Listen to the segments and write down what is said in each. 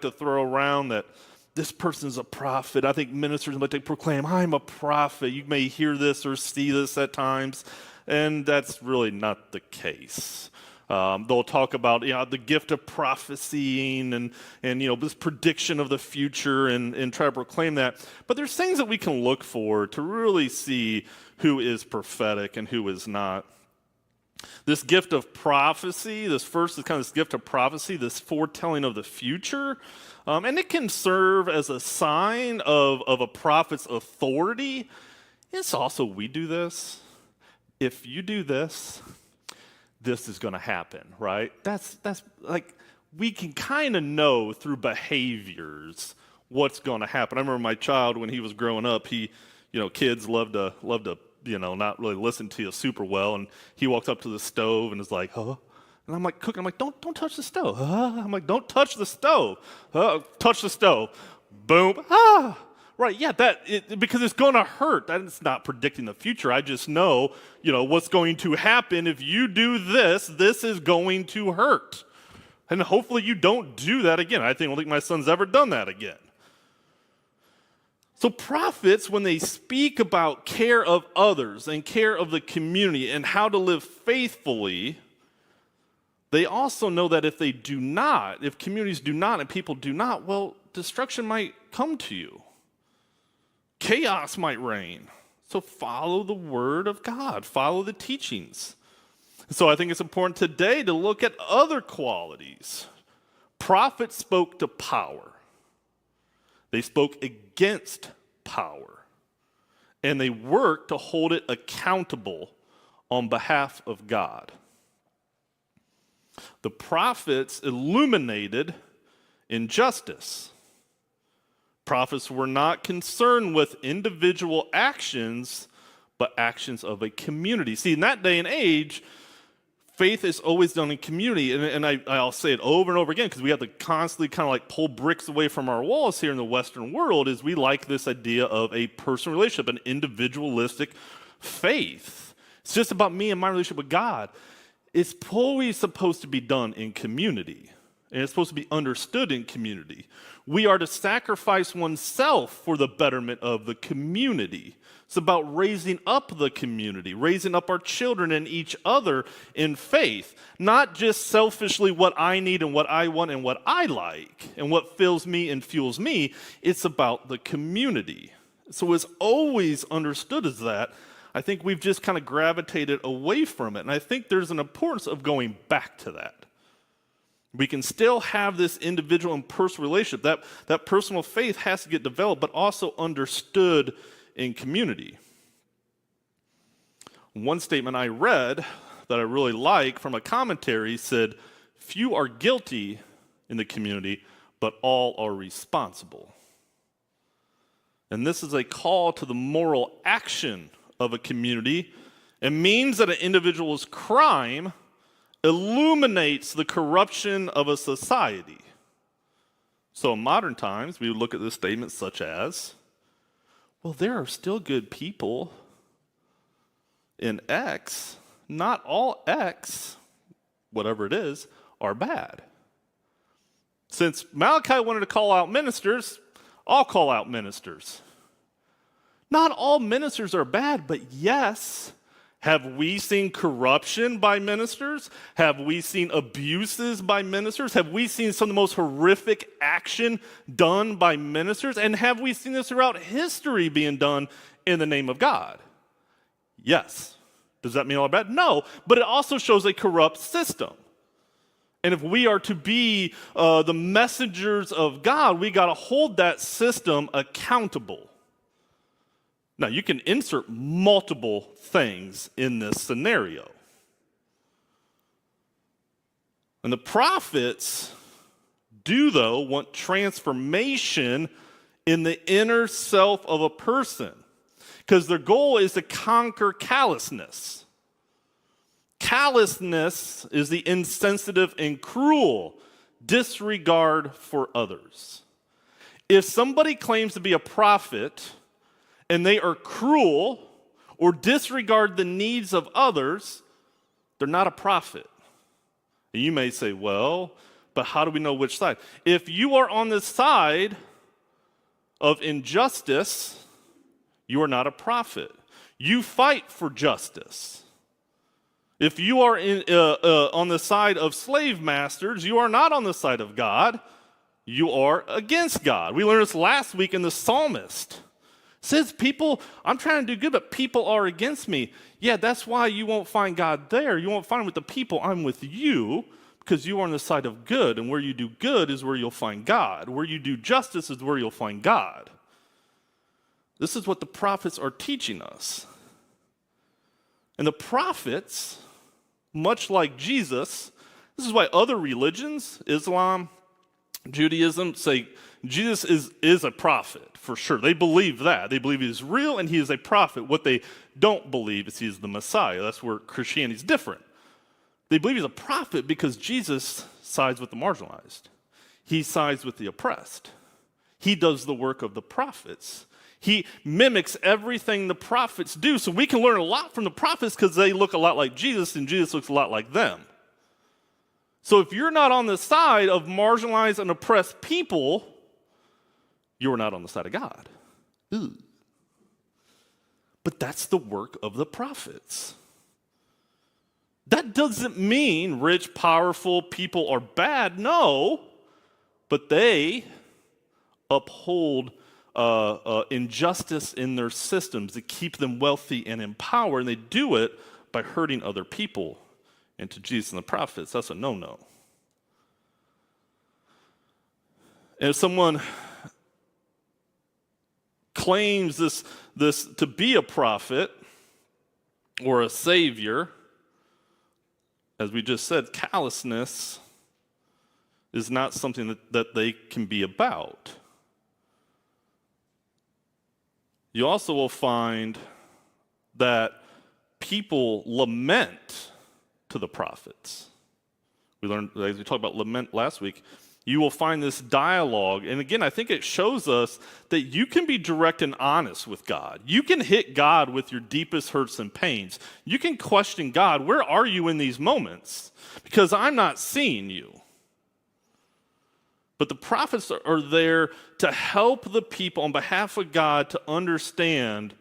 to throw around that this person's a prophet. I think ministers like to proclaim, I'm a prophet. You may hear this or see this at times, and that's really not the case. They'll talk about the gift of prophesying and this prediction of the future and try to proclaim that. But there's things that we can look for to really see who is prophetic and who is not. This gift of prophecy, this gift of prophecy, this foretelling of the future, and it can serve as a sign of a prophet's authority. It's also, we do this. If you do this, this is going to happen, right? That's like, we can kind of know through behaviors what's going to happen. I remember my child when he was growing up, kids love to not really listen to you super well, and he walks up to the stove and is like, huh? And I'm like, cooking. I'm like, don't touch the stove. Huh? I'm like, don't touch the stove. Touch the stove. Boom. Ah. Right, yeah, because it's going to hurt. That's not predicting the future. I just know, what's going to happen if you do this. This is going to hurt. And hopefully you don't do that again. I don't think my son's ever done that again. So prophets, when they speak about care of others and care of the community and how to live faithfully, they also know that if communities do not and people do not, well, destruction might come to you. Chaos might reign. So follow the word of God. Follow the teachings. So I think it's important today to look at other qualities. Prophets spoke to power. They spoke against power. And they worked to hold it accountable on behalf of God. The prophets illuminated injustice. Prophets were not concerned with individual actions, but actions of a community. See, in that day and age, faith is always done in community. And I'll say it over and over again because we have to constantly kind of like pull bricks away from our walls here in the Western world, is we like this idea of a personal relationship, an individualistic faith. It's just about me and my relationship with God. It's always supposed to be done in community. And it's supposed to be understood in community. We are to sacrifice oneself for the betterment of the community. It's about raising up the community, raising up our children and each other in faith. Not just selfishly what I need and what I want and what I like and what fills me and fuels me. It's about the community. So it's always understood as that. I think we've just kind of gravitated away from it. And I think there's an importance of going back to that. We can still have this individual and personal relationship. That personal faith has to get developed, but also understood in community. One statement I read that I really like from a commentary said, few are guilty in the community, but all are responsible. And this is a call to the moral action of a community. It means that an individual's crime illuminates the corruption of a society. So in modern times, we would look at this statement such as, well, there are still good people in X. Not all X, whatever it is, are bad. Since Malachi wanted to call out ministers, I'll call out ministers. Not all ministers are bad, but yes, have we seen corruption by ministers? Have we seen abuses by ministers? Have we seen some of the most horrific action done by ministers? And have we seen this throughout history being done in the name of God? Yes. Does that mean all bad? No, but it also shows a corrupt system. And if we are to be the messengers of God, we got to hold that system accountable. Now, you can insert multiple things in this scenario. And the prophets do, though, want transformation in the inner self of a person, because their goal is to conquer callousness. Callousness is the insensitive and cruel disregard for others. If somebody claims to be a prophet and they are cruel or disregard the needs of others, they're not a prophet. And you may say, well, but but how do we know which side? If you are on the side of injustice, you are not a prophet. You fight for justice. If you are on the side of slave masters, you are not on the side of God. You are against God. We learned this last week in the psalmist. It says people, I'm trying to do good, but people are against me. Yeah, that's why you won't find God there. You won't find him with the people. I'm with you because you are on the side of good. And where you do good is where you'll find God. Where you do justice is where you'll find God. This is what the prophets are teaching us. And the prophets, much like Jesus, this is why other religions, Islam, Judaism, say Jesus is a prophet, for sure. They believe that. They believe he is real and he is a prophet. What they don't believe is he is the Messiah. That's where Christianity is different. They believe he's a prophet because Jesus sides with the marginalized. He sides with the oppressed. He does the work of the prophets. He mimics everything the prophets do. So we can learn a lot from the prophets because they look a lot like Jesus and Jesus looks a lot like them. So if you're not on the side of marginalized and oppressed people, you are not on the side of God. Ooh. But that's the work of the prophets. That doesn't mean rich, powerful people are bad. No. But they uphold injustice in their systems to keep them wealthy and in power, and they do it by hurting other people. And to Jesus and the prophets, that's a no-no. And if someone claims this to be a prophet or a savior, as we just said, callousness is not something that they can be about. You also will find that people lament to the prophets. We learned, as we talked about lament last week, you will find this dialogue. And again, I think it shows us that you can be direct and honest with God. You can hit God with your deepest hurts and pains. You can question God, where are you in these moments? Because I'm not seeing you. But the prophets are there to help the people on behalf of God to understand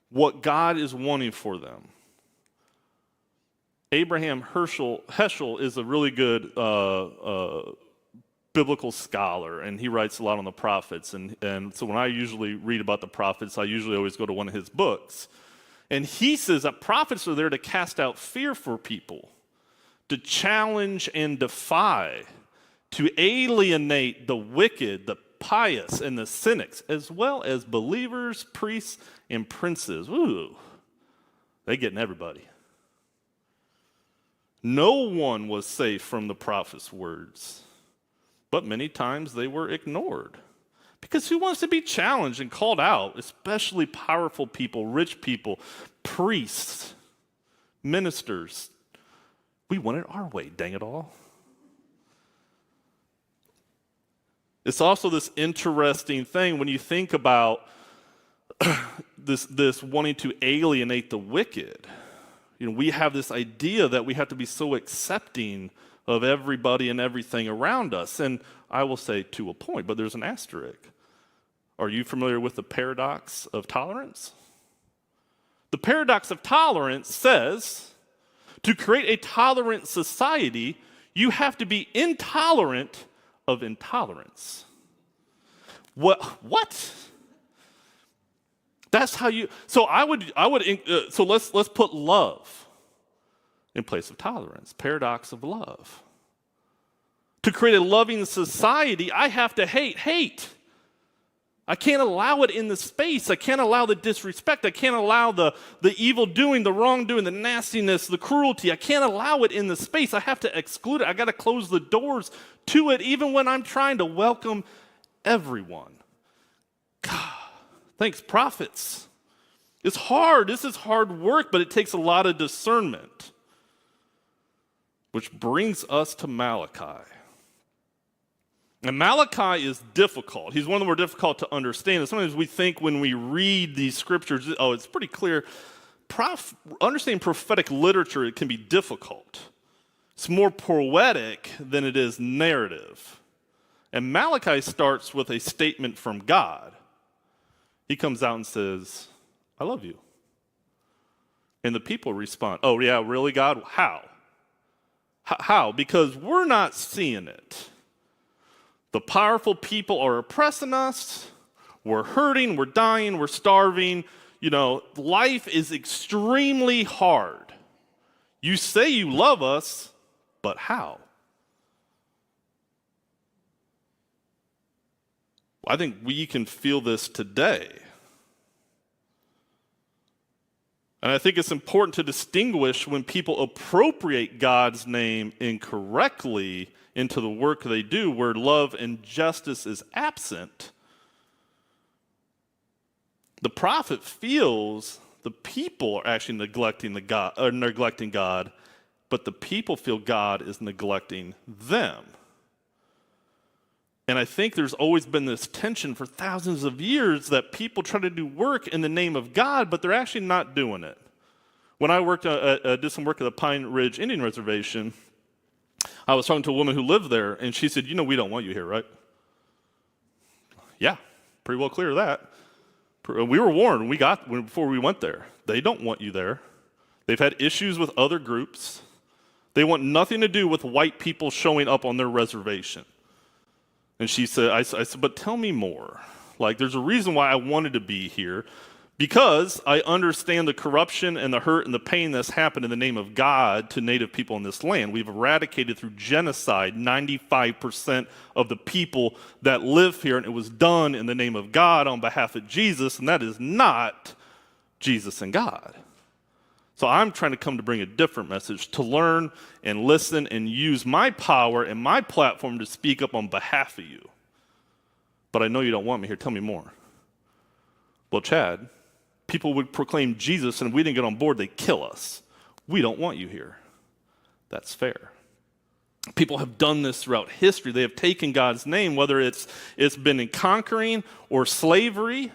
what God is wanting for them. Abraham Heschel is a really good biblical scholar, and he writes a lot on the prophets. And so when I usually read about the prophets, I usually always go to one of his books. And he says that prophets are there to cast out fear for people, to challenge and defy, to alienate the wicked, the pious, and the cynics, as well as believers, priests, and princes. Ooh, they getting everybody. No one was safe from the prophet's words, but many times they were ignored. Because who wants to be challenged and called out, especially powerful people, rich people, priests, ministers? We want it our way, dang it all. It's also this interesting thing when you think about this wanting to alienate the wicked. You know, we have this idea that we have to be so accepting of everybody and everything around us. And I will say to a point, but there's an asterisk. Are you familiar with the paradox of tolerance? The paradox of tolerance says to create a tolerant society, you have to be intolerant of intolerance. What? That's how you. So so let's put love in place of tolerance. Paradox of love. To create a loving society, I have to hate. I can't allow it in the space. I can't allow the disrespect. I can't allow the evil doing, the wrongdoing, the nastiness, the cruelty. I can't allow it in the space. I have to exclude it. I got to close the doors to it, even when I'm trying to welcome everyone. God, thanks, prophets. It's hard. This is hard work, but it takes a lot of discernment. Which brings us to Malachi. And Malachi is difficult. He's one of the more difficult to understand. And sometimes we think when we read these scriptures, oh, it's pretty clear. Understanding prophetic literature, it can be difficult. It's more poetic than it is narrative. And Malachi starts with a statement from God. He comes out and says, I love you. And the people respond, oh yeah, really, God? How? How? Because we're not seeing it. The powerful people are oppressing us. We're hurting, we're dying, we're starving. Life is extremely hard. You say you love us, but how? I think we can feel this today. And I think it's important to distinguish when people appropriate God's name incorrectly into the work they do, where love and justice is absent. The prophet feels the people are actually neglecting God, but the people feel God is neglecting them. And I think there's always been this tension for thousands of years that people try to do work in the name of God, but they're actually not doing it. When I did some work at the Pine Ridge Indian Reservation, I was talking to a woman who lived there, and she said, we don't want you here, right? Yeah, pretty well clear of that. We were warned before we went there. They don't want you there. They've had issues with other groups. They want nothing to do with white people showing up on their reservation. And she said, I said, but tell me more. There's a reason why I wanted to be here, because I understand the corruption and the hurt and the pain that's happened in the name of God to Native people in this land. We've eradicated through genocide 95% of the people that live here, and it was done in the name of God on behalf of Jesus, and that is not Jesus and God. So I'm trying to come to bring a different message, to learn and listen and use my power and my platform to speak up on behalf of you. But I know you don't want me here. Tell me more. Well, Chad, people would proclaim Jesus, and if we didn't get on board, they'd kill us. We don't want you here. That's fair. People have done this throughout history. They have taken God's name, whether it's been in conquering or slavery.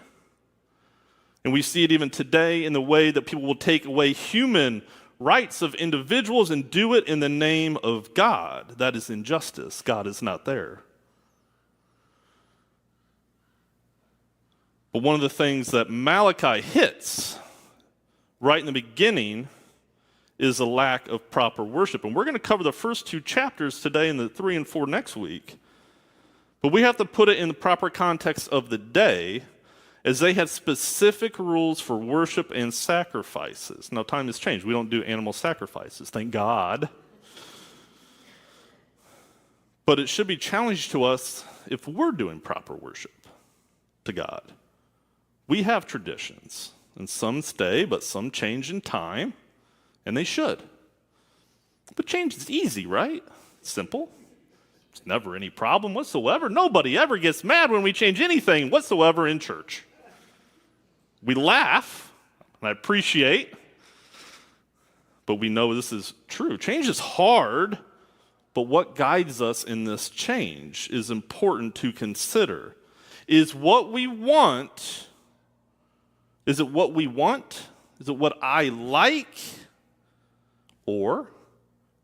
And we see it even today in the way that people will take away human rights of individuals and do it in the name of God. That is injustice. God is not there. But one of the things that Malachi hits right in the beginning is a lack of proper worship. And we're going to cover the first 2 chapters today and the 3 and 4 next week. But we have to put it in the proper context of the day, as they had specific rules for worship and sacrifices. Now, time has changed. We don't do animal sacrifices, thank God. But it should be challenged to us if we're doing proper worship to God. We have traditions, and some stay, but some change in time, and they should. But change is easy, right? Simple. It's never any problem whatsoever. Nobody ever gets mad when we change anything whatsoever in church. We laugh, and I appreciate, but we know this is true. Change is hard, but what guides us in this change is important to consider. Is what we want, is it what we want? Is it what I like? Or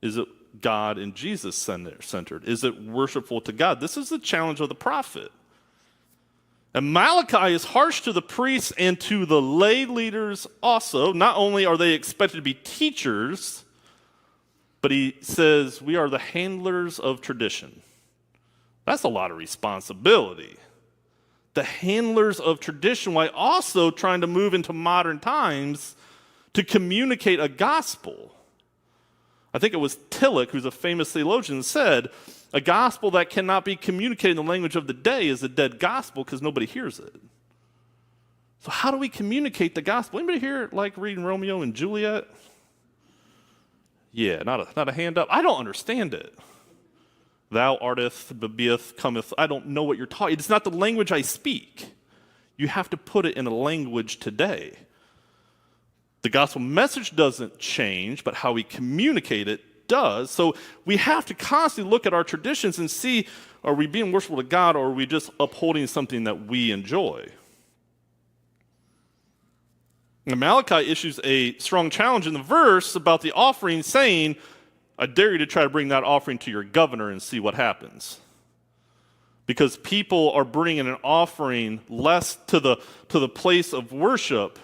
is it God and Jesus centered? Is it worshipful to God? This is the challenge of the prophet. And Malachi is harsh to the priests and to the lay leaders also. Not only are they expected to be teachers, but he says, we are the handlers of tradition. That's a lot of responsibility. The handlers of tradition, while also trying to move into modern times to communicate a gospel. I think it was Tillich, who's a famous theologian, said, a gospel that cannot be communicated in the language of the day is a dead gospel because nobody hears it. So how do we communicate the gospel? Anybody here like reading Romeo and Juliet? Yeah, not a hand up. I don't understand it. Thou arteth, bebeeth, cometh. I don't know what you're talking. It's not the language I speak. You have to put it in a language today. The gospel message doesn't change, but how we communicate it does. So we have to constantly look at our traditions and see, are we being worshipful to God, or are we just upholding something that we enjoy? And Malachi issues a strong challenge in the verse about the offering, saying, I dare you to try to bring that offering to your governor and see what happens. Because people are bringing an offering less to the place of worship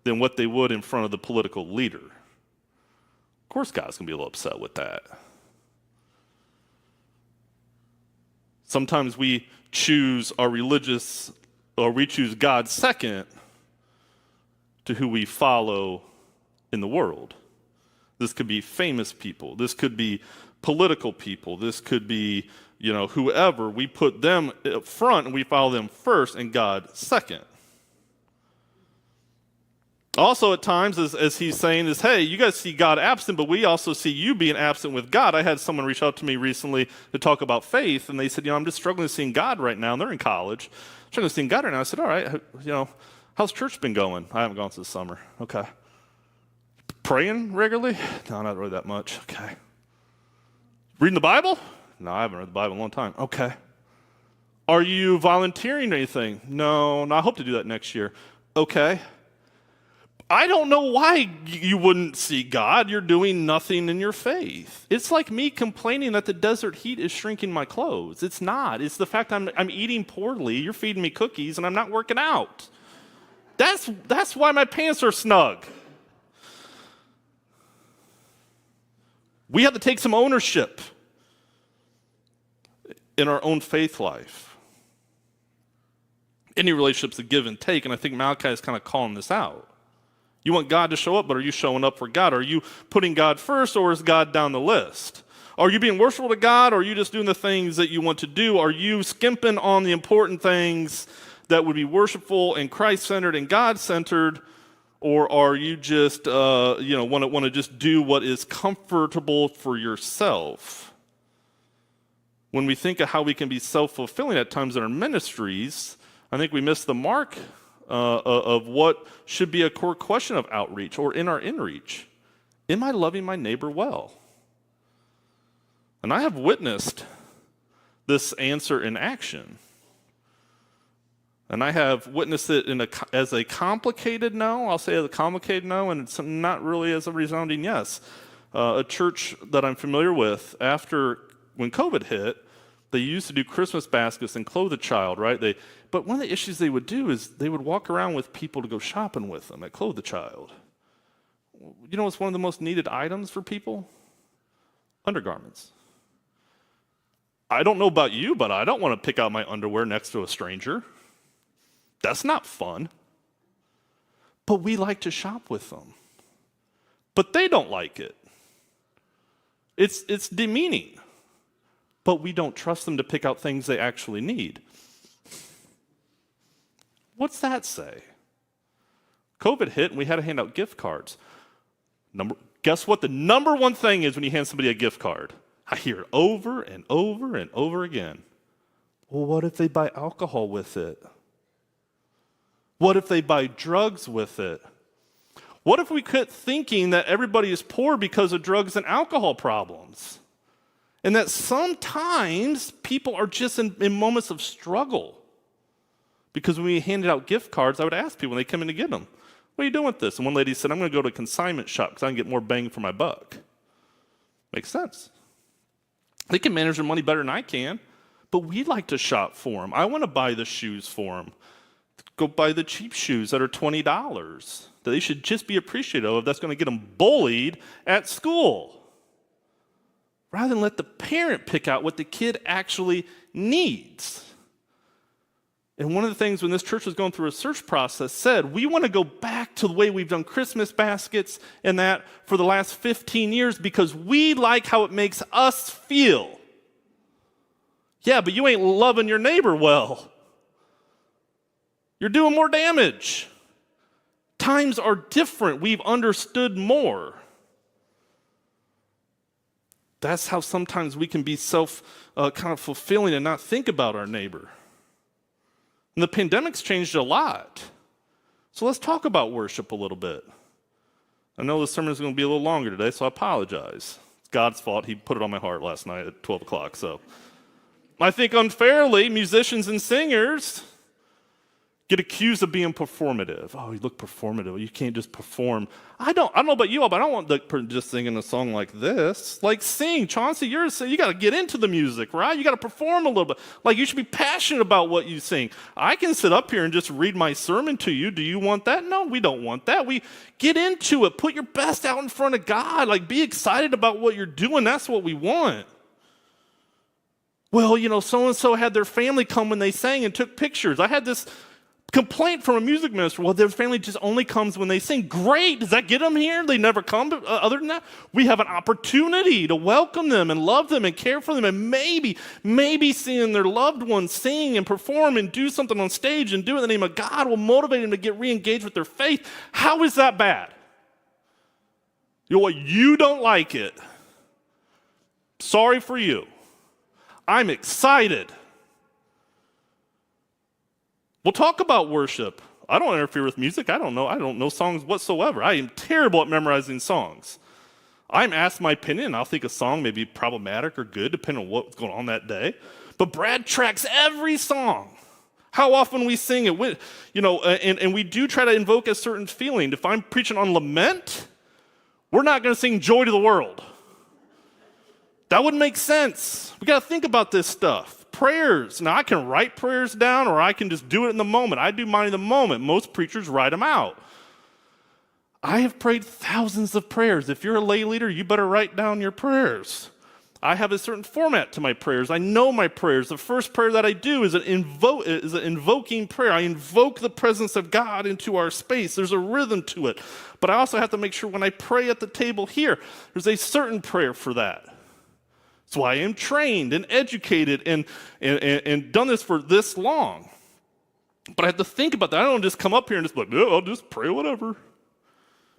than what they would in front of the political leader. Of course, God's going to be a little upset with that. Sometimes we choose we choose God second to who we follow in the world. This could be famous people. This could be political people. This could be, whoever. We put them up front and we follow them first and God second. Also at times, as he's saying is, hey, you guys see God absent, but we also see you being absent with God. I had someone reach out to me recently to talk about faith, and they said, I'm just struggling to see God right now. And they're in college. I'm struggling to see God right now. I said, all right, how's church been going? I haven't gone since summer. Okay. Praying regularly? No, not really that much. Okay. Reading the Bible? No, I haven't read the Bible in a long time. Okay. Are you volunteering or anything? No, I hope to do that next year. Okay. I don't know why you wouldn't see God. You're doing nothing in your faith. It's like me complaining that the desert heat is shrinking my clothes. It's not. It's the fact I'm eating poorly. You're feeding me cookies, and I'm not working out. That's why my pants are snug. We have to take some ownership in our own faith life. Any relationship's a give and take, and I think Malachi is kind of calling this out. You want God to show up, but are you showing up for God? Are you putting God first, or is God down the list? Are you being worshipful to God, or are you just doing the things that you want to do? Are you skimping on the important things that would be worshipful and Christ-centered and God-centered, or are you just want to just do what is comfortable for yourself? When we think of how we can be self-fulfilling at times in our ministries, I think we miss the mark of what should be a core question of outreach or in our inreach. Am I loving my neighbor well? And I have witnessed this answer in action. And I have witnessed it as a complicated no. I'll say as a complicated no, and it's not really as a resounding yes. A church that I'm familiar with, when COVID hit, they used to do Christmas baskets and clothe a child, right? But one of the issues they would do is they would walk around with people to go shopping with them at Clothe the Child. You know what's one of the most needed items for people? Undergarments. I don't know about you, but I don't want to pick out my underwear next to a stranger. That's not fun. But we like to shop with them. But they don't like it. It's demeaning. But we don't trust them to pick out things they actually need. What's that say? COVID hit and we had to hand out gift cards. Guess what the number one thing is when you hand somebody a gift card? I hear it over and over and over again. Well, what if they buy alcohol with it? What if they buy drugs with it? What if we quit thinking that everybody is poor because of drugs and alcohol problems? And that sometimes people are just in moments of struggle. Because when we handed out gift cards, I would ask people when they come in to get them, what are you doing with this? And one lady said, I'm going to go to a consignment shop because I can get more bang for my buck. Makes sense. They can manage their money better than I can, but we like to shop for them. I want to buy the shoes for them. Go buy the cheap shoes that are $20 that they should just be appreciative of. That's going to get them bullied at school. Rather than let the parent pick out what the kid actually needs. And one of the things when this church was going through a search process said, we want to go back to the way we've done Christmas baskets and that for the last 15 years because we like how it makes us feel. Yeah, but you ain't loving your neighbor well. You're doing more damage. Times are different. We've understood more. That's how sometimes we can be kind of fulfilling and not think about our neighbor. And the pandemic's changed a lot. So let's talk about worship a little bit. I know this sermon is going to be a little longer today, so I apologize. It's God's fault. He put it on my heart last night at 12 o'clock. So I think unfairly, musicians and singers get accused of being performative. Oh, you look performative. You can't just perform. I don't know about you all, but I don't want the person just singing a song like this. Like sing, Chauncey, you got to get into the music, right? You got to perform a little bit. Like you should be passionate about what you sing. I can sit up here and just read my sermon to you. Do you want that? No, we don't want that. We get into it. Put your best out in front of God. Like be excited about what you're doing. That's what we want. Well, so-and-so had their family come when they sang and took pictures. I had this complaint from a music minister. Well, their family just only comes when they sing. Great. Does that get them here? They never come. Other than that, we have an opportunity to welcome them and love them and care for them and maybe seeing their loved ones sing and perform and do something on stage and do it in the name of God will motivate them to get re-engaged with their faith. How is that bad? You know what? You don't like it. Sorry for you. I'm excited. We'll talk about worship. I don't interfere with music. I don't know songs whatsoever. I am terrible at memorizing songs. I'm asked my opinion, and I'll think a song may be problematic or good, depending on what's going on that day. But Brad tracks every song. How often we sing it, and we do try to invoke a certain feeling. If I'm preaching on lament, we're not going to sing Joy to the World. That wouldn't make sense. We got to think about this stuff. Prayers. Now, I can write prayers down or I can just do it in the moment. I do mine in the moment. Most preachers write them out. I have prayed thousands of prayers. If you're a lay leader, you better write down your prayers. I have a certain format to my prayers. I know my prayers. The first prayer that I do is an invoking prayer. I invoke the presence of God into our space. There's a rhythm to it. But I also have to make sure when I pray at the table here, there's a certain prayer for that. That's why I am trained and educated and done this for this long. But I have to think about that. I don't just come up here and just be like, no, I'll just pray whatever.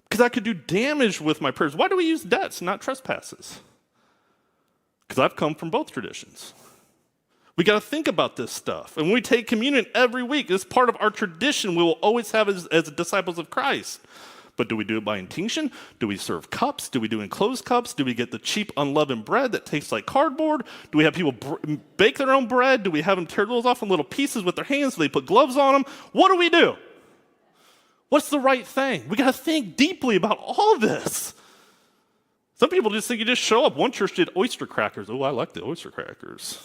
Because I could do damage with my prayers. Why do we use debts, not trespasses? Because I've come from both traditions. We got to think about this stuff. And when we take communion every week, it's part of our tradition we will always have as disciples of Christ. But do we do it by intention? Do we serve cups? Do we do enclosed cups? Do we get the cheap unleavened bread that tastes like cardboard? Do we have people bake their own bread? Do we have them tear those off in little pieces with their hands so they put gloves on them? What do we do? What's the right thing? We got to think deeply about all this. Some people just think you just show up. One church did oyster crackers. Oh, I like the oyster crackers.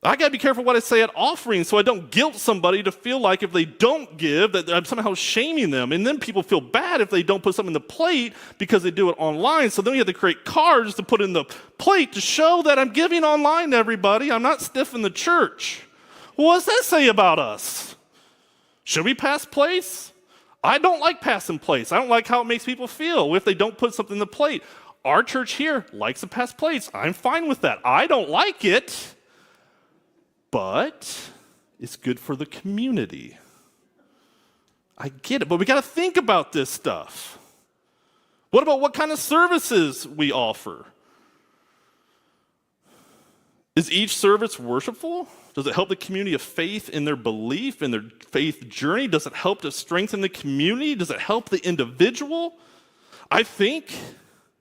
I got to be careful what I say at offering so I don't guilt somebody to feel like if they don't give that I'm somehow shaming them. And then people feel bad if they don't put something in the plate because they do it online. So then we have to create cards to put in the plate to show that I'm giving online to everybody. I'm not stiff in the church. Well, what does that say about us? Should we pass plates? I don't like passing plates. I don't like how it makes people feel if they don't put something in the plate. Our church here likes to pass plates. I'm fine with that. I don't like it. But it's good for the community. I get it, but we got to think about this stuff. What about what kind of services we offer? Is each service worshipful? Does it help the community of faith in their belief, in their faith journey? Does it help to strengthen the community? Does it help the individual? I think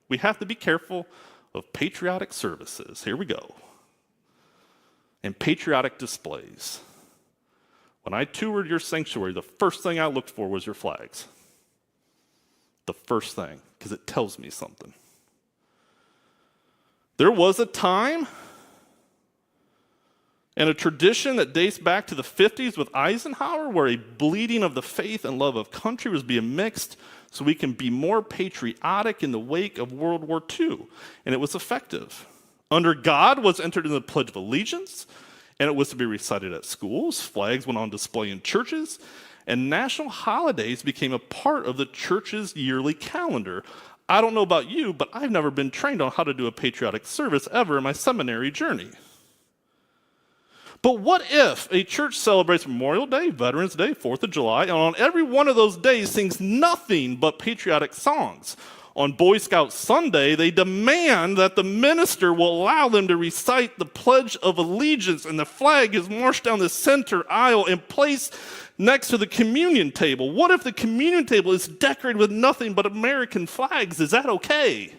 we have to be careful of patriotic services. Here we go. And patriotic displays. When I toured your sanctuary, the first thing I looked for was your flags. The first thing, because it tells me something. There was a time and a tradition that dates back to the 50s with Eisenhower where a bleeding of the faith and love of country was being mixed so we can be more patriotic in the wake of World War II. And it was effective. Under God was entered in the Pledge of Allegiance, and it was to be recited at schools. Flags went on display in churches, and national holidays became a part of the church's yearly calendar. I don't know about you, but I've never been trained on how to do a patriotic service ever in my seminary journey. But what if a church celebrates Memorial Day, Veterans Day, 4th of July, and on every one of those days sings nothing but patriotic songs? On Boy Scout Sunday, they demand that the minister will allow them to recite the Pledge of Allegiance, and the flag is marched down the center aisle and placed next to the communion table. What if the communion table is decorated with nothing but American flags? Is that okay?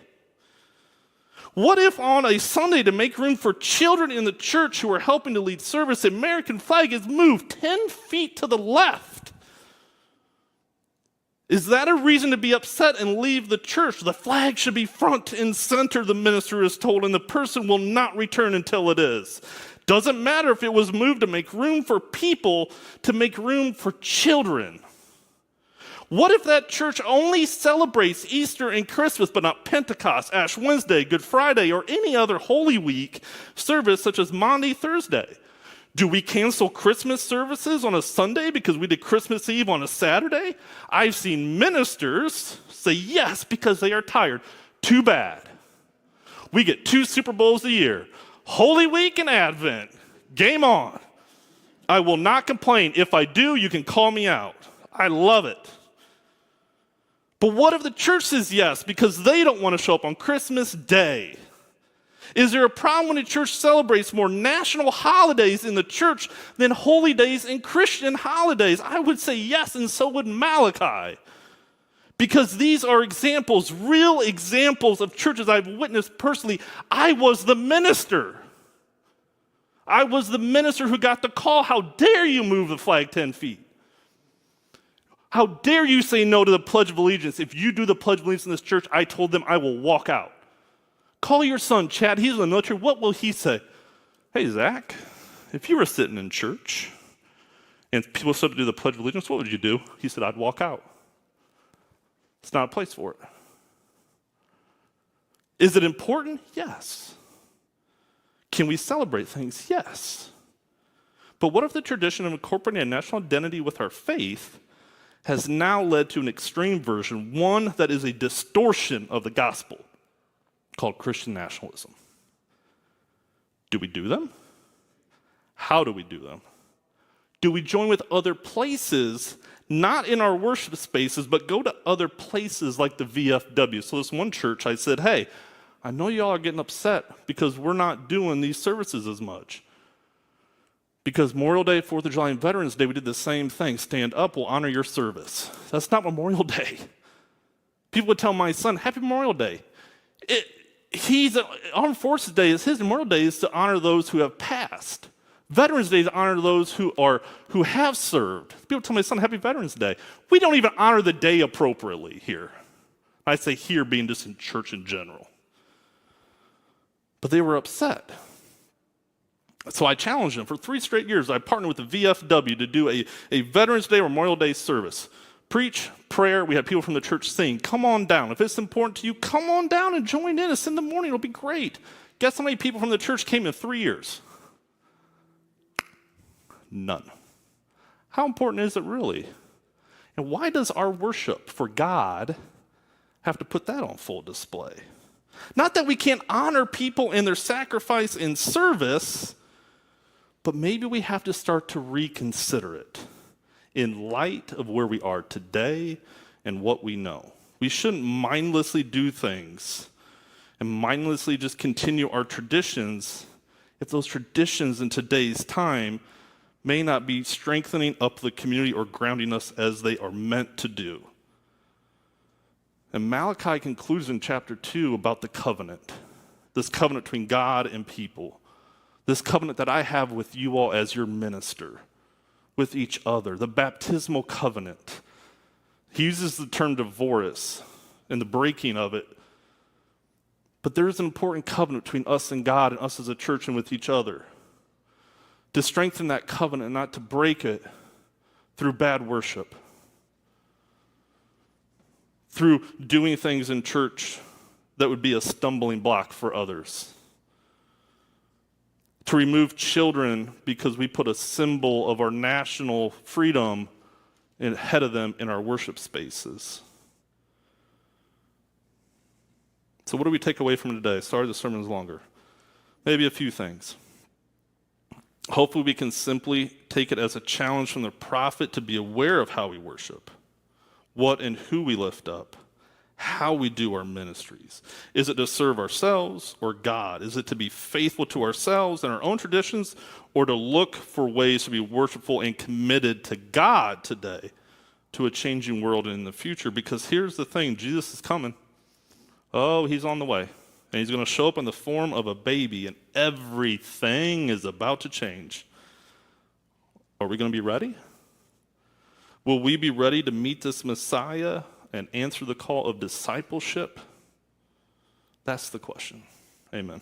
What if on a Sunday, to make room for children in the church who are helping to lead service, the American flag is moved 10 feet to the left? Is that a reason to be upset and leave the church? The flag should be front and center, the minister is told, and the person will not return until it is. Doesn't matter if it was moved to make room for people, to make room for children. What if that church only celebrates Easter and Christmas, but not Pentecost, Ash Wednesday, Good Friday, or any other Holy Week service such as Maundy Thursday? Do we cancel Christmas services on a Sunday because we did Christmas Eve on a Saturday? I've seen ministers say yes because they are tired. Too bad. We get 2 Super Bowls a year, Holy Week and Advent. Game on. I will not complain. If I do, you can call me out. I love it. But what if the church says yes because they don't want to show up on Christmas Day? Is there a problem when the church celebrates more national holidays in the church than holy days and Christian holidays? I would say yes, and so would Malachi. Because these are examples, real examples of churches I've witnessed personally. I was the minister. I was the minister who got the call. How dare you move the flag 10 feet? How dare you say no to the Pledge of Allegiance? If you do the Pledge of Allegiance in this church, I told them I will walk out. Call your son, Chad. He's in the military. What will he say? Hey, Zach, if you were sitting in church and people said to do the Pledge of Allegiance, what would you do? He said, I'd walk out. It's not a place for it. Is it important? Yes. Can we celebrate things? Yes. But what if the tradition of incorporating a national identity with our faith has now led to an extreme version, one that is a distortion of the gospel, called Christian nationalism? Do we do them? How do we do them? Do we join with other places, not in our worship spaces, but go to other places like the VFW? So this one church, I said, hey, I know y'all are getting upset because we're not doing these services as much. Because Memorial Day, 4th of July, and Veterans Day, we did the same thing. Stand up, we'll honor your service. That's not Memorial Day. People would tell my son, Happy Memorial Day. Armed Forces Day is his Memorial Day is to honor those who have passed. Veterans Day is to honor those who have served. People tell my son, Happy Veterans Day. We don't even honor the day appropriately here. I say here being just in church in general. But they were upset. So I challenged them. For 3 straight years, I partnered with the VFW to do a Veterans Day or Memorial Day service. Preach, prayer, we had people from the church sing. Come on down. If it's important to you, come on down and join in. It's in the morning. It'll be great. Guess how many people from the church came in 3 years? None. How important is it really? And why does our worship for God have to put that on full display? Not that we can't honor people in their sacrifice and service, but maybe we have to start to reconsider it in light of where we are today and what we know. We shouldn't mindlessly do things and mindlessly just continue our traditions if those traditions in today's time may not be strengthening up the community or grounding us as they are meant to do. And Malachi concludes in chapter 2 about the covenant, this covenant between God and people. This covenant that I have with you all as your minister, with each other, the baptismal covenant. He uses the term divorce and the breaking of it. But there is an important covenant between us and God and us as a church and with each other. To strengthen that covenant and not to break it through bad worship, through doing things in church that would be a stumbling block for others. To remove children because we put a symbol of our national freedom ahead of them in our worship spaces. So what do we take away from today? Sorry the sermon's longer. Maybe a few things. Hopefully we can simply take it as a challenge from the prophet to be aware of how we worship, what and who we lift up, how we do our ministries. Is it to serve ourselves or God? Is it to be faithful to ourselves and our own traditions, or to look for ways to be worshipful and committed to God today, to a changing world in the future? Because here's the thing, Jesus is coming. Oh, he's on the way. And he's going to show up in the form of a baby, and everything is about to change. Are we going to be ready? Will we be ready to meet this Messiah and answer the call of discipleship? That's the question. Amen.